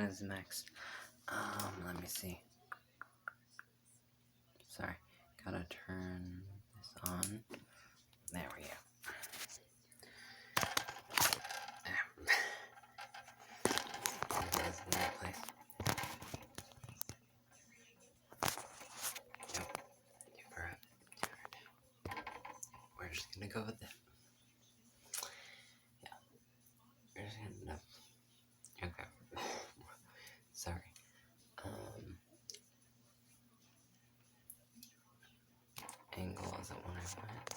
is next. Let me see. Sorry, gotta turn this on. There we go. It is in that place. Nope. Too far up. We're just gonna go with it. Yeah. We're just gonna okay. Sorry. Angle isn't what I want.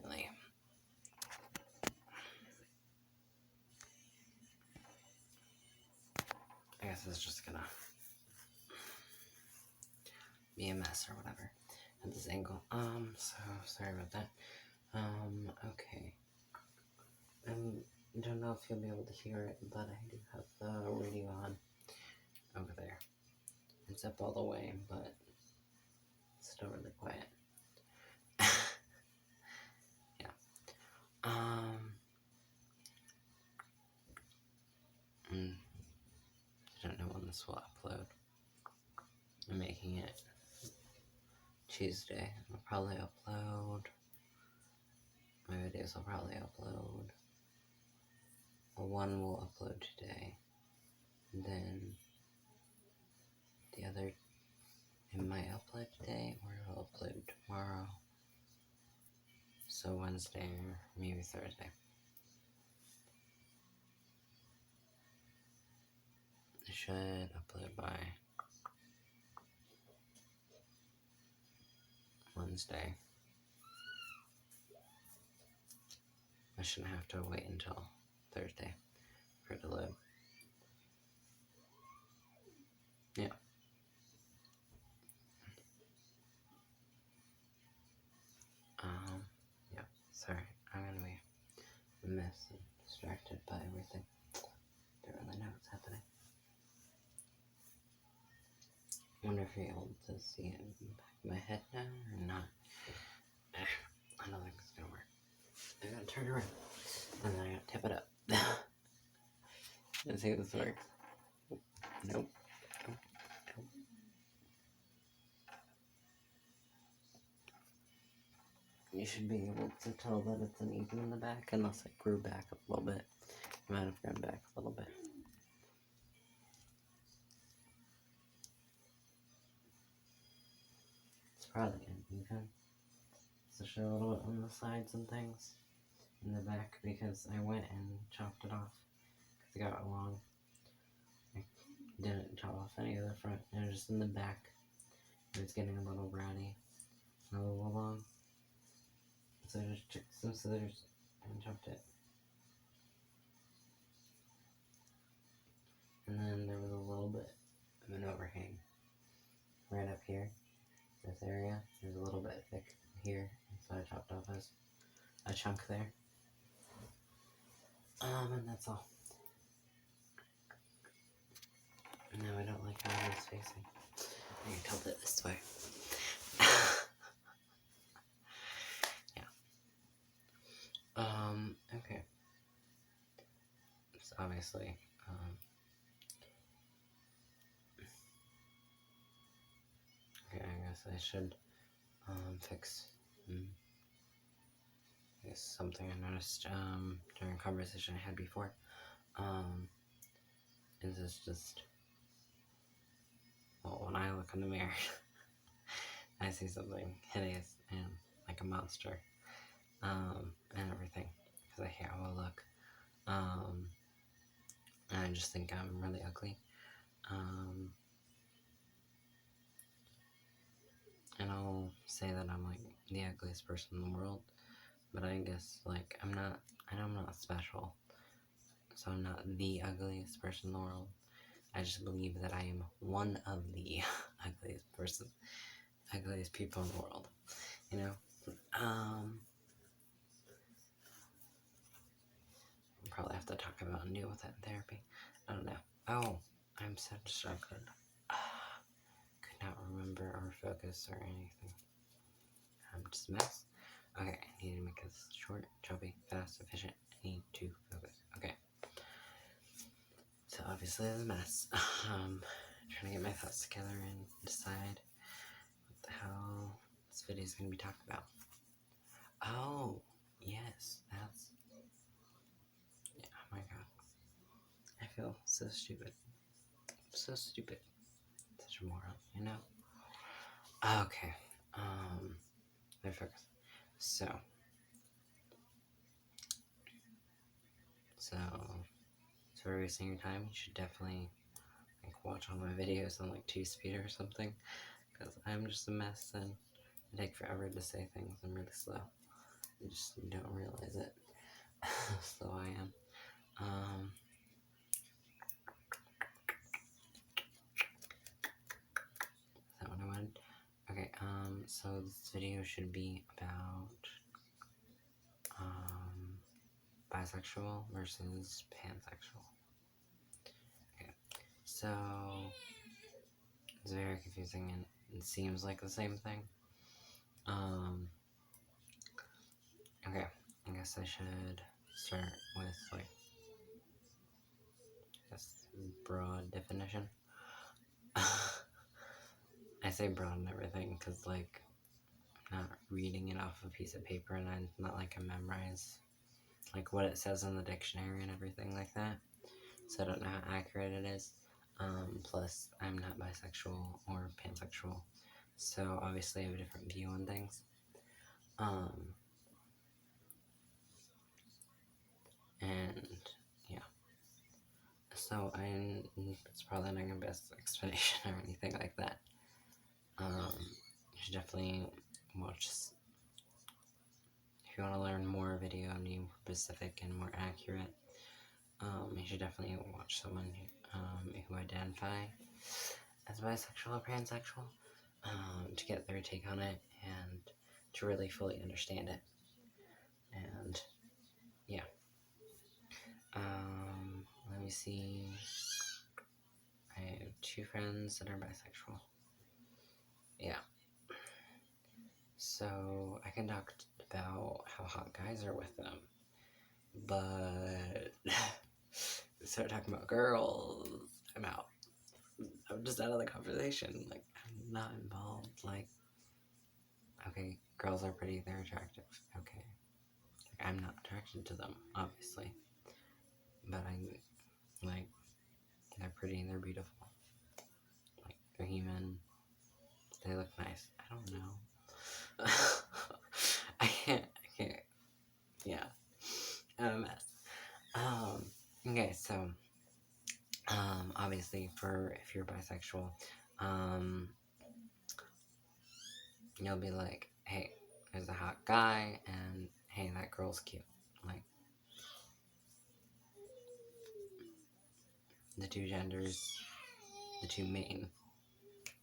Really. I guess it's just gonna be a mess or whatever at this angle. So sorry about that. Okay. I don't know if you'll be able to hear it, but I do have the radio on over there. It's up all the way, but it's still really quiet. Yeah. I don't know when this will upload. I'm making it Tuesday. I'll probably upload. My videos will probably upload. One will upload today. And then the other, it might upload today or it'll upload tomorrow. So Wednesday or maybe Thursday. I should upload by Wednesday. I shouldn't have to wait until Thursday for it to load. Yeah. Yeah. Sorry, I'm gonna be a mess and distracted by everything. Don't really know what's happening. I wonder if you're able to see it in the back of my head now or not. I don't think it's gonna work. I gotta turn around and then I gotta tip it up. Let's see if this works. Nope. You should be able to tell that it's uneven in the back unless it grew back a little bit. It might have grown back a little bit. It's probably uneven. Especially a little bit on the sides and things. In the back because I went and chopped it off. Because it got long. I didn't chop off any of the front. It was just in the back. It was getting a little ratty. A little long. So I just took some scissors and chopped it. And then there was a little bit of an overhang right up here. This area. There's a little bit thick here. So I chopped off a chunk there. And that's all. No, I don't like how it is facing. I can tilt it this way. Yeah. Okay. So obviously, okay, I guess I should, fix, I guess something I noticed, during a conversation I had before, is this just, well, when I look in the mirror, I see something hideous and like a monster, and everything, because I hate how I look, and I just think I'm really ugly, and I'll say that I'm like the ugliest person in the world, but I guess like I know I'm not special, so I'm not the ugliest person in the world. I just believe that I am one of the ugliest people in the world, you know? I'll probably have to talk about and deal with that in therapy. I don't know. Oh, I'm so distracted. Could not remember or focus or anything. I'm just a mess. Okay, I need to make this short, choppy, fast, efficient. I need to focus. Okay. So, obviously it's a mess. Trying to get my thoughts together and decide what the hell this video is going to be talking about. Oh, yes, that's... Yeah, oh my god. I feel so stupid. So stupid. Such a moron, you know? Okay, let me focus. So, for wasting your time, you should definitely watch all my videos on 2-speed or something, because I'm just a mess and I take forever to say things. I'm really slow. You just don't realize it. Slow I am. Is that what I wanted? Okay, so this video should be about bisexual versus pansexual. Okay, so it's very confusing and it seems like the same thing. Okay, I guess I should start with broad definition. I say broad and everything because I'm not reading it off a piece of paper and I'm not I memorize what it says in the dictionary and everything like that, so I don't know how accurate it is. Plus I'm not bisexual or pansexual, so obviously I have a different view on things. And yeah, so it's probably not gonna be best explanation or anything like that. You should definitely watch, if you want to learn more video and be more specific and more accurate, you should definitely watch someone who identify as bisexual or pansexual, to get their take on it and to really fully understand it. And yeah, let me see. I have 2 friends that are bisexual. Yeah. So I can talk about how hot guys are with them, but start talking about girls, I'm out. I'm just out of the conversation. I'm not involved. Okay, girls are pretty, they're attractive. Okay. I'm not attracted to them, obviously. But they're pretty, they're beautiful. They're human. They look nice. I don't know. I can't. Yeah. I'm a mess. Okay, so, obviously if you're bisexual, you'll be like, hey, there's a hot guy, and hey, that girl's cute. The 2 genders, the 2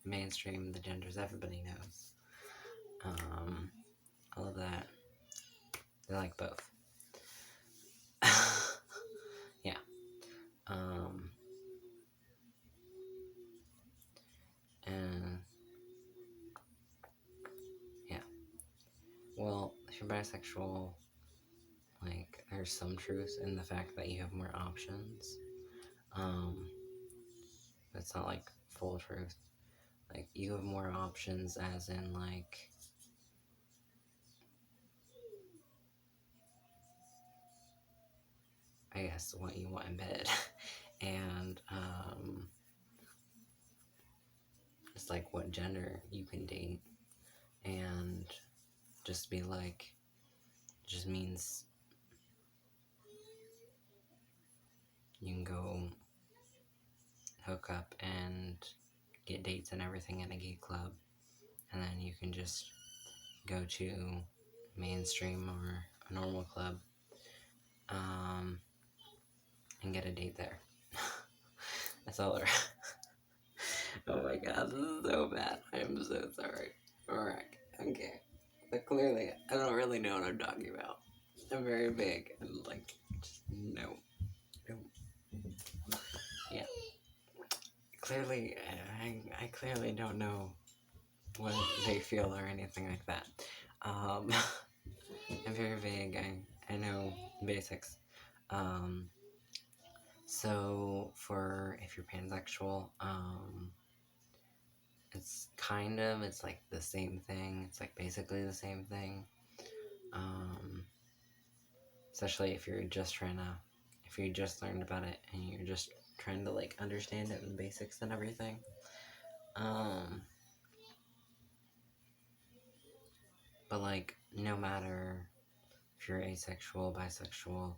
mainstream, the genders everybody knows. All of that, they like both. Yeah. And yeah. Well, if you're bisexual, there's some truth in the fact that you have more options. It's not full truth. You have more options as in I guess what you want in bed. And it's what gender you can date, and just be just means you can go hook up and get dates and everything in a gay club, and then you can just go to mainstream or a normal club, and get a date there. That's all there. Oh my god, this is so bad. I am so sorry. Alright, okay. But clearly, I don't really know what I'm talking about. I'm very big and just no. Yeah. Clearly, I clearly don't know what they feel or anything like that. I'm very vague. I know basics. So for if you're pansexual, it's like the same thing. It's like basically the same thing. Especially if you just learned about it and you're just trying to like understand it in the basics and everything. But like no matter if you're asexual, bisexual,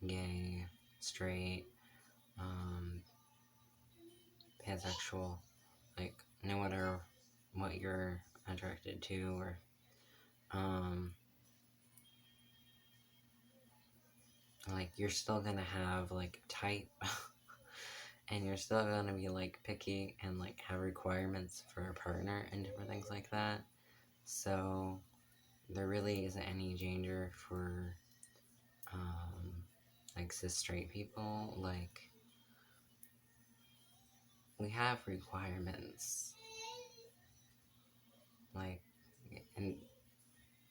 gay, straight, pansexual, like no matter what you're attracted to, or like you're still gonna have like type and you're still gonna be like picky and like have requirements for a partner and different things like that. So there really isn't any danger for like cis straight people. Like we have requirements, like, and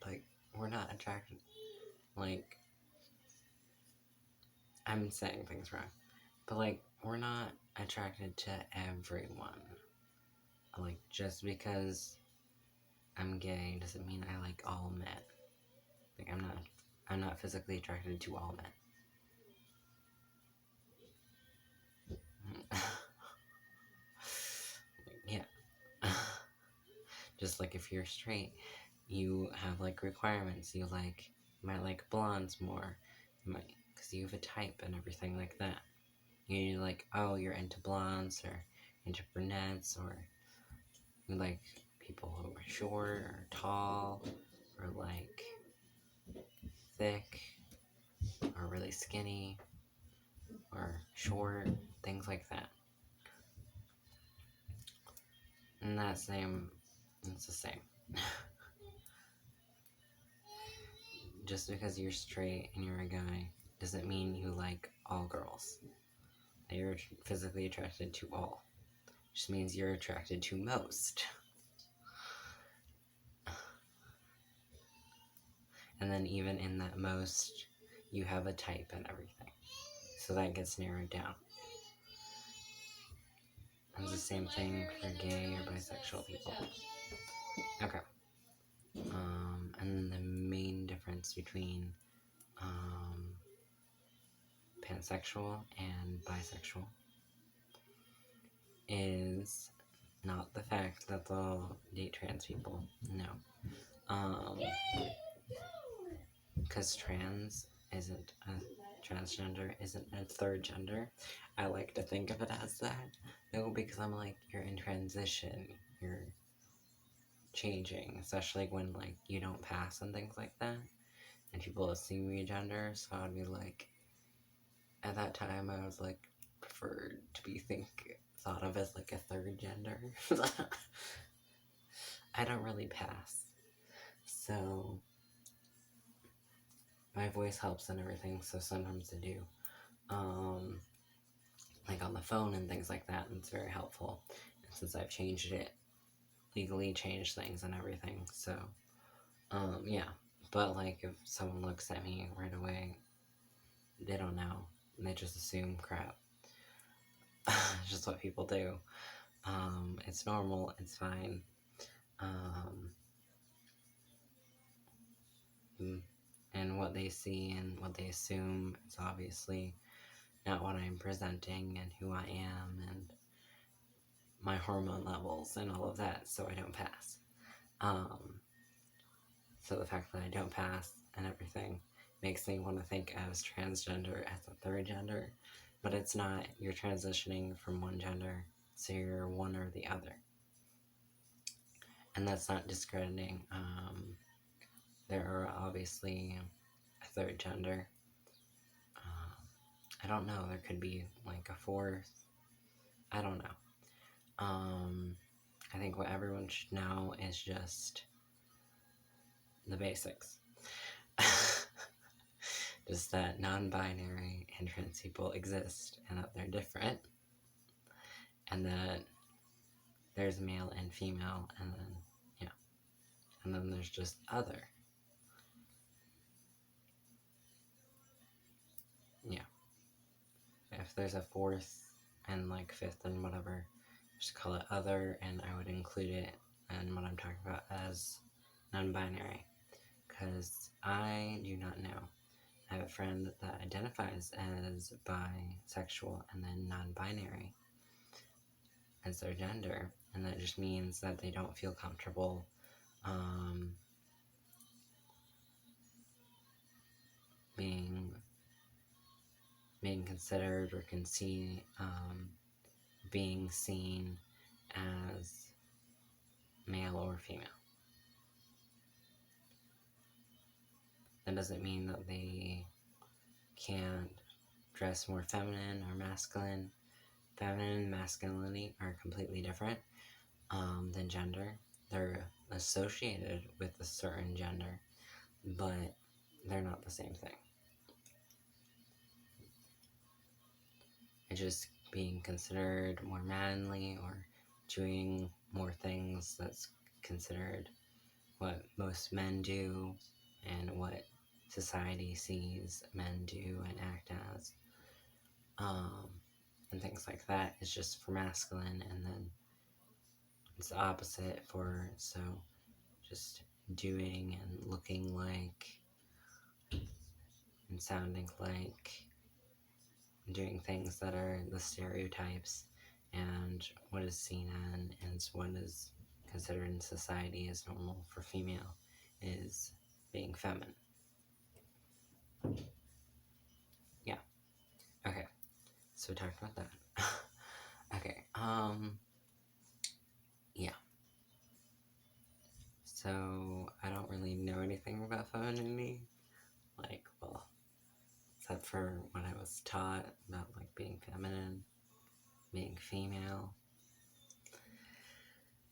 like we're not attracted, like I'm saying things wrong, but like we're not attracted to everyone. Like just because I'm gay doesn't mean I like all men. Like I'm not physically attracted to all men. Yeah. Just like if you're straight, you have like requirements. You might like blondes more. You might, because you have a type and everything like that. You're like, oh, you're into blondes or into brunettes, or you like people who are short or tall or like thick or really skinny or short, things like that. And it's the same. Just because you're straight and you're a guy doesn't mean you like all girls. That you're physically attracted to all. Just means you're attracted to most. And then even in that most, you have a type and everything. So that gets narrowed down. And it's the same thing for gay or bisexual people. Okay. And the main difference between pansexual and bisexual is not the fact that they'll date trans people. No. Because transgender isn't a third gender. I like to think of it as that. No, because I'm like, you're in transition. You're changing, especially when like you don't pass and things like that. And people assume your gender, so I'd be like, at that time I was like, preferred to be thought of as like a third gender. I don't really pass. So my voice helps and everything, so sometimes I do. Like on the phone and things like that, and it's very helpful. And since I've changed it, legally changed things and everything, so, yeah. But like if someone looks at me right away, they don't know, and they just assume crap. It's just what people do. It's normal, it's fine. And what they see and what they assume is obviously not what I'm presenting and who I am and my hormone levels and all of that, so I don't pass. So the fact that I don't pass and everything makes me want to think as transgender as a third gender, but it's not. You're transitioning from one gender, so you're one or the other. And that's not discrediting. There are obviously a third gender. I don't know, there could be like a fourth. I don't know. I think what everyone should know is just the basics. Just that non-binary and trans people exist and that they're different. And that there's male and female, and then, yeah. And then there's just other. yeah. If there's a fourth and like fifth and whatever, just call it other, and I would include it in what I'm talking about as non-binary, because I do not know. I have a friend that identifies as bisexual and then non-binary as their gender, and that just means that they don't feel comfortable being considered or being seen as male or female. That doesn't mean that they can't dress more feminine or masculine. Feminine and masculinity are completely different than gender. They're associated with a certain gender, but they're not the same thing. It's just being considered more manly or doing more things that's considered what most men do and what society sees men do and act as. And things like that is just for masculine, and then it's the opposite for, so just doing and looking like and sounding like, doing things that are the stereotypes and what is seen and what is considered in society as normal for female is being feminine. Yeah. Okay. So we talked about that. Okay. Yeah. So I don't really know anything about femininity. Like, well, except for what I was taught about, like, being feminine, being female.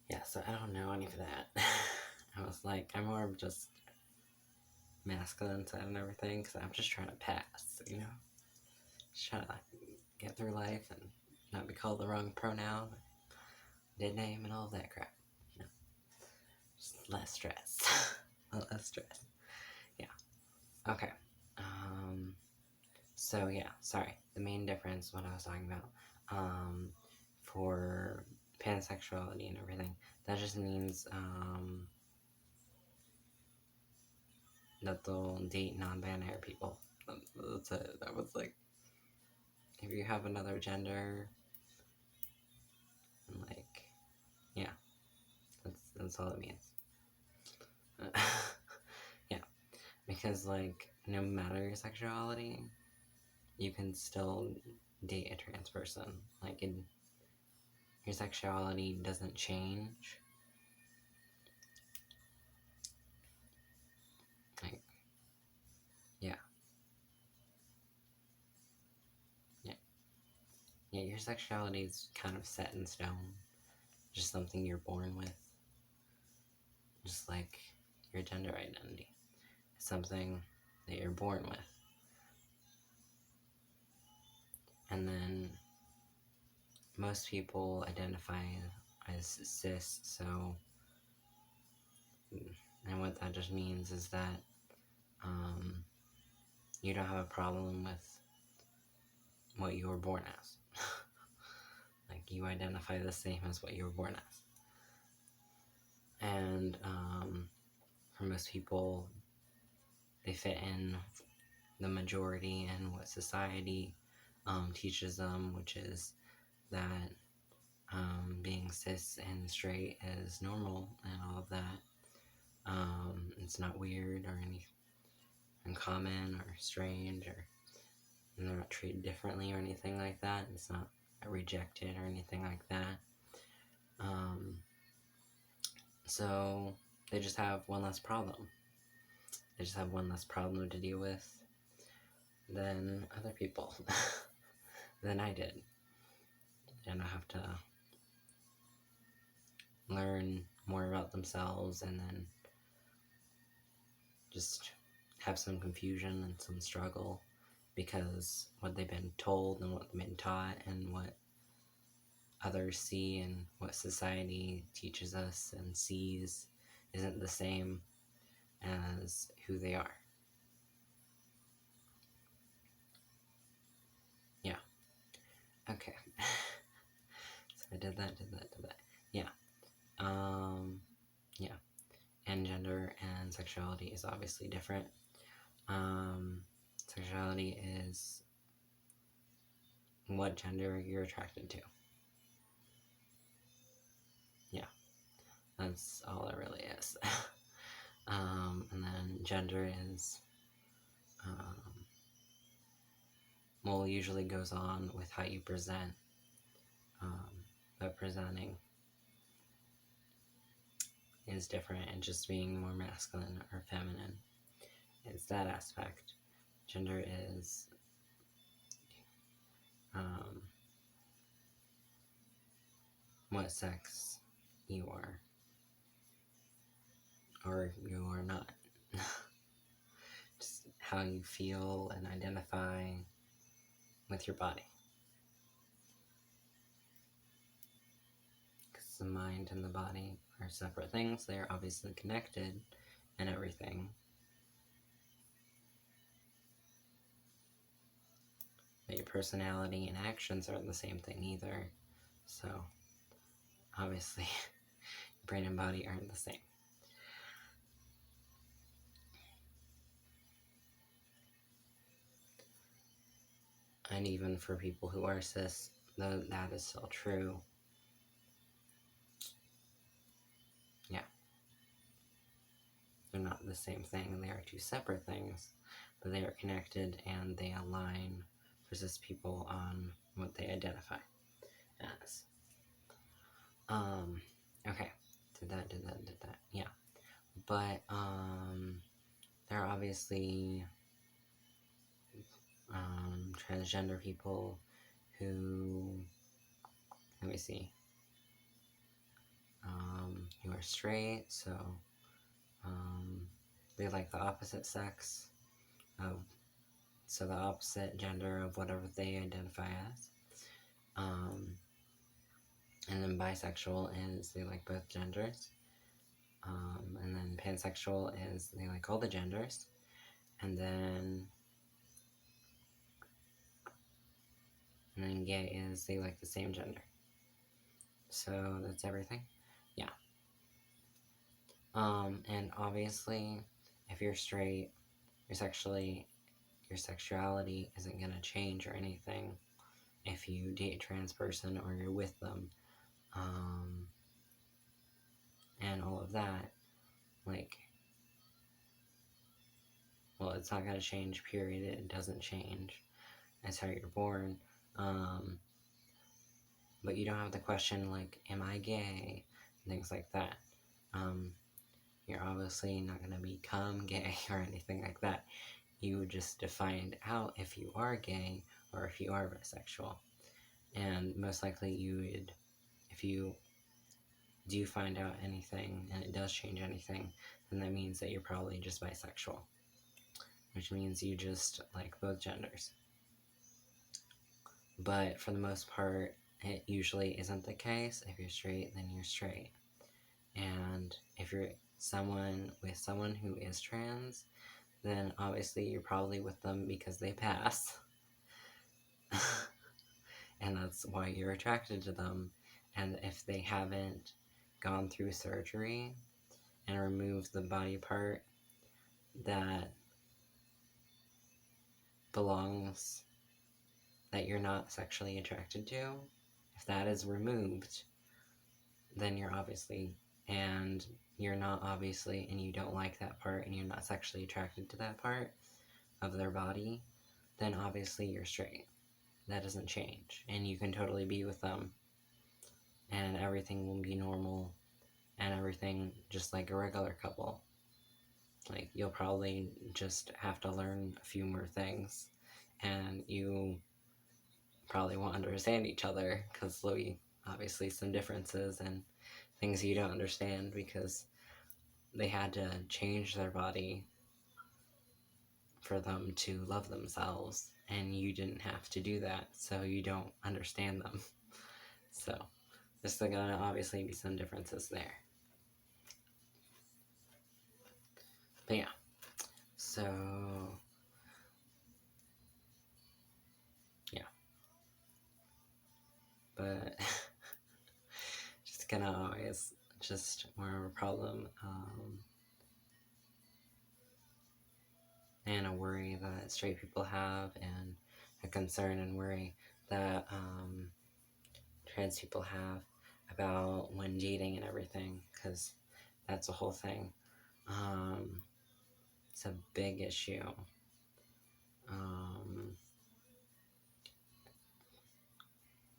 Yeah, so I don't know any of that. I was like, I'm more of just masculine side and everything, because I'm just trying to pass, you know? Just trying to get through life and not be called the wrong pronoun, dead name, and all that crap, you know? Just less stress. A lot less stress. Yeah. Okay. So yeah, sorry. The main difference, what I was talking about, for pansexuality and everything, that just means, that they'll date non-binary people. That's it. That was like, if you have another gender, and like, yeah, that's all it means. Yeah, because like, no matter your sexuality, you can still date a trans person. Like, your sexuality doesn't change. Like, yeah. Yeah, your sexuality is kind of set in stone. Just something you're born with. Just like your gender identity. It's something that you're born with. And then most people identify as cis, so, and what that just means is that you don't have a problem with what you were born as. Like, you identify the same as what you were born as. And for most people, they fit in the majority and what society teaches them, which is that being cis and straight is normal and all of that. It's not weird or any uncommon or strange, or they're not treated differently or anything like that. It's not rejected or anything like that. So they just have one less problem. They just have one less problem to deal with than other people, than I did. And I have to learn more about themselves, and then just have some confusion and some struggle, because what they've been told and what they've been taught and what others see and what society teaches us and sees isn't the same as who they are. I did that. Yeah. Yeah. And gender and sexuality is obviously different. Sexuality is what gender you're attracted to. Yeah. That's all it really is. And then gender is, well, usually goes on with how you present, but presenting is different, and just being more masculine or feminine is that aspect. Gender is what sex you are or you are not. Just how you feel and identify with your body. Because the mind and the body are separate things. They are obviously connected and everything. But your personality and actions aren't the same thing either. So, obviously, brain and body aren't the same. And even for people who are cis, though that is still true. Yeah. They're not the same thing. They are two separate things, but they are connected and they align for cis people on what they identify as. Okay. Did that. Yeah. But, there are obviously, transgender people who, let me see, who are straight, so, they like the opposite sex of, so the opposite gender of whatever they identify as. And then bisexual is they like both genders. And then pansexual is they like all the genders. And then gay is they like the same gender. So that's everything. Yeah. And obviously, if you're straight, your sexuality isn't gonna change or anything if you date a trans person or you're with them. And all of that, like, well, it's not gonna change, period. It doesn't change. That's how you're born. But you don't have the question, like, am I gay? Things like that. You're obviously not gonna become gay or anything like that. You would just find out if you are gay or if you are bisexual. And most likely you would, if you do find out anything and it does change anything, then that means that you're probably just bisexual, which means you just like both genders. But for the most part, it usually isn't the case. If you're straight, then you're straight. And if you're with someone who is trans, then obviously you're probably with them because they pass. And that's why you're attracted to them. And if they haven't gone through surgery and removed the body part that belongs, that you're not sexually attracted to, if that is removed, then you're obviously, and you're not obviously, and you don't like that part, and you're not sexually attracted to that part of their body, then obviously you're straight. That doesn't change, and you can totally be with them, and everything will be normal, and everything just like a regular couple. Like, you'll probably just have to learn a few more things, and you probably won't understand each other, because there'll be obviously some differences and things you don't understand because they had to change their body for them to love themselves, and you didn't have to do that, so you don't understand them. So there's gonna obviously be some differences there. But yeah, so yeah, but gonna always just more of a problem, and a worry that straight people have, and a concern and worry that trans people have about when dating and everything, because that's a whole thing. It's a big issue.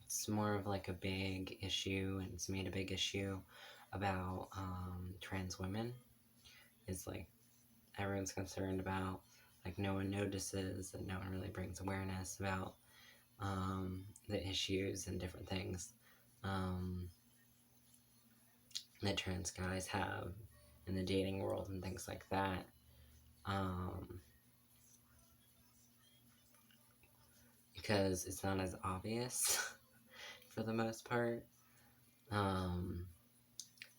It's more of like a big issue, and it's made a big issue about trans women. It's like everyone's concerned about, like no one notices, and no one really brings awareness about the issues and different things that trans guys have in the dating world and things like that. Because it's not as obvious for the most part.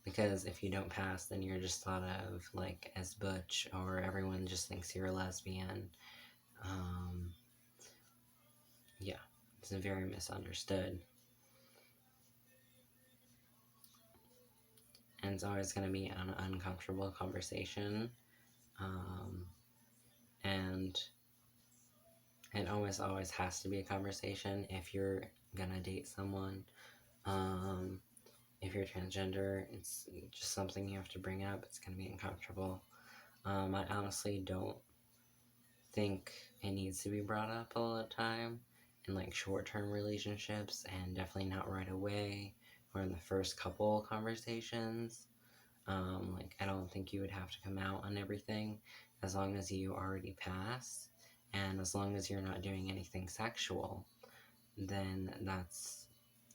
Because if you don't pass, then you're just thought of like as butch, or everyone just thinks you're a lesbian. Yeah, it's very misunderstood. And it's always going to be an uncomfortable conversation. And it always has to be a conversation if you're going to date someone. If you're transgender, it's just something you have to bring up. It's going to be uncomfortable. I honestly don't think it needs to be brought up all the time in like short-term relationships, and definitely not right away or in the first couple conversations. Like, I don't think you would have to come out on everything, as long as you already pass, and as long as you're not doing anything sexual, then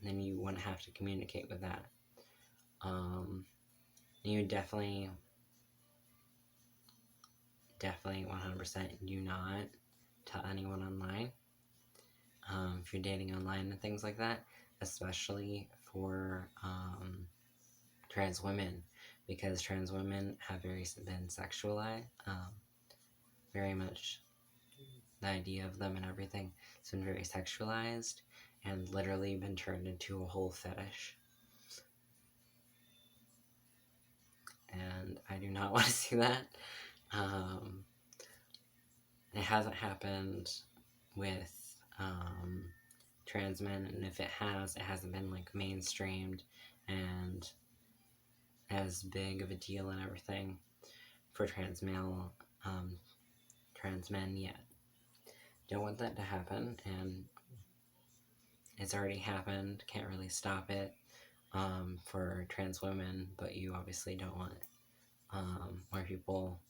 you wouldn't have to communicate with that. You definitely 100% do not tell anyone online. If you're dating online and things like that, especially for trans women, because trans women have been sexualized, very much the idea of them and everything has been very sexualized and literally been turned into a whole fetish. And I do not want to see that. It hasn't happened with trans men, and if it has, it hasn't been like mainstreamed and as big of a deal and everything for trans men yet. Don't want that to happen, and it's already happened. Can't really stop it for trans women, but you obviously don't want more people,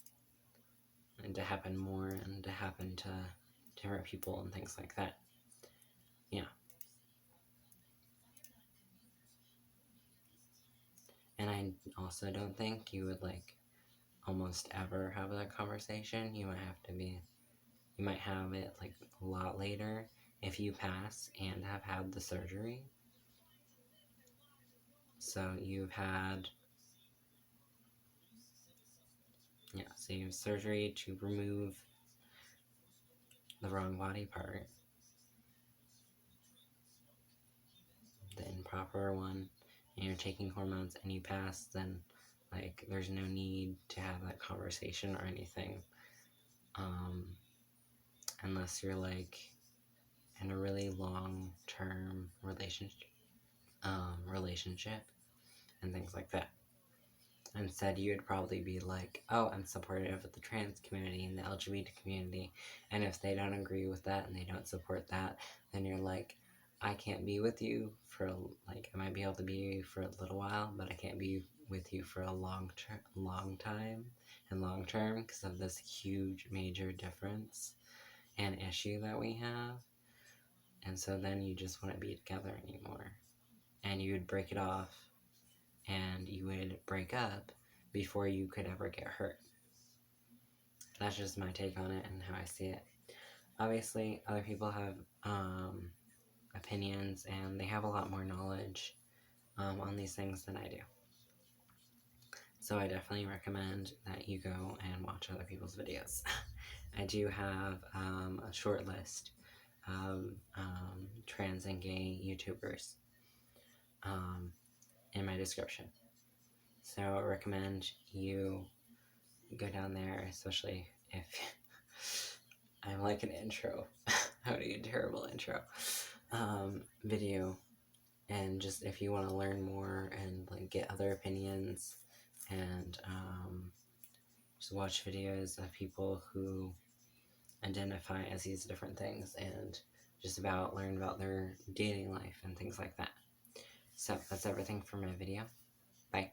and to happen more, and to happen to different people and things like that. Yeah. And I also don't think you would like almost ever have that conversation. You might have it like a lot later if you pass and have had the surgery. So you have surgery to remove the wrong body part, the improper one, and you're taking hormones and you pass, then like there's no need to have that conversation or anything, unless you're like in a really long-term relationship and things like that. Instead, you would probably be like, oh, I'm supportive of the trans community and the LGBT community, and if they don't agree with that and they don't support that, then you're like, I can't be with you for, like, I might be able to be with you for a little while, but I can't be with you for a long time and long term because of this huge major difference and issue that we have. And so then you just wouldn't be together anymore, and you would break it off, and you would break up before you could ever get hurt. That's just my take on it and how I see it. Obviously, other people have opinions, and they have a lot more knowledge on these things than I do. So I definitely recommend that you go and watch other people's videos. I do have a short list of trans and gay YouTubers. in my description. So I recommend you go down there, especially if I'm like an intro. How do you terrible intro video, and just if you want to learn more and like get other opinions and just watch videos of people who identify as these different things and just learn about their dating life and things like that. So that's everything for my video. Bye.